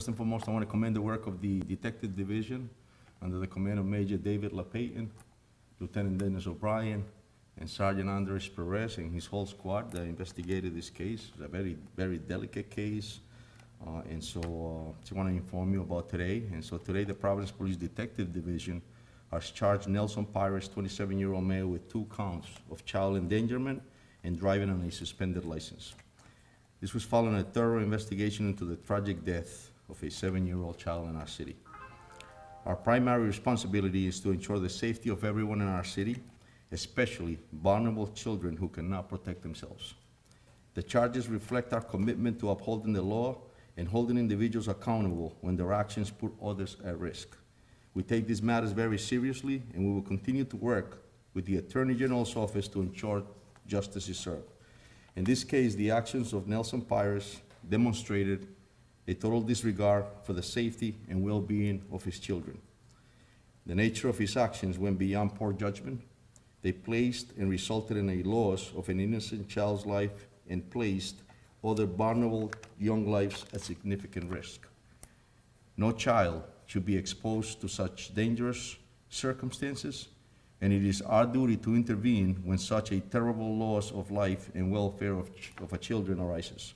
First and foremost, I want to commend the work of the Detective Division under the command of Major David LaPayton, Lieutenant Dennis O'Brien, and Sergeant Andres Perez and his whole squad that investigated this case. It's a very, very delicate case. Just want to inform you about today. And so today, the Providence Police Detective Division has charged Nelson Pires, 27-year-old male, with 2 counts of child endangerment and driving on a suspended license. This was following a thorough investigation into the tragic death of a 7-year-old child in our city. Our primary responsibility is to ensure the safety of everyone in our city, especially vulnerable children who cannot protect themselves. The charges reflect our commitment to upholding the law and holding individuals accountable when their actions put others at risk. We take these matters very seriously, and we will continue to work with the Attorney General's office to ensure justice is served. In this case, the actions of Nelson Pires demonstrated a total disregard for the safety and well-being of his children. The nature of his actions went beyond poor judgment. They placed and resulted in a loss of an innocent child's life and placed other vulnerable young lives at significant risk. No child should be exposed to such dangerous circumstances, and it is our duty to intervene when such a terrible loss of life and welfare of a children arises.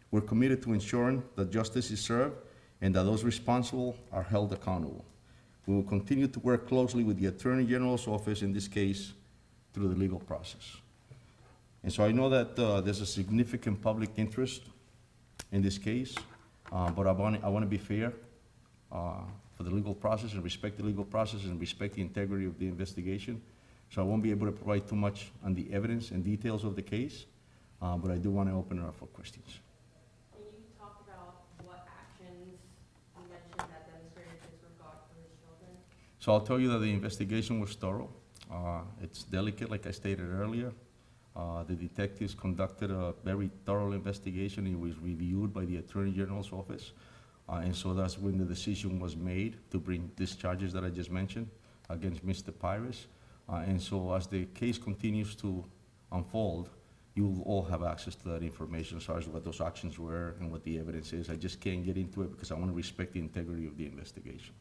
We're committed to ensuring that justice is served and that those responsible are held accountable. We will continue to work closely with the Attorney General's office in this case through the legal process. And so I know that there's a significant public interest in this case, but I want to be fair for the legal process and respect the legal process and respect the integrity of the investigation. So I won't be able to provide too much on the evidence and details of the case, but I do want to open it up for questions. Can you talk about what actions you mentioned that demonstrated disregard for his children? So I'll tell you that the investigation was thorough. It's delicate, like I stated earlier. The detectives conducted a very thorough investigation. It was reviewed by the Attorney General's office. And so that's when the decision was made to bring these charges that I just mentioned against Mr. Pires. And so as the case continues to unfold, you will all have access to that information as far as what those actions were and what the evidence is. I just can't get into it because I want to respect the integrity of the investigation.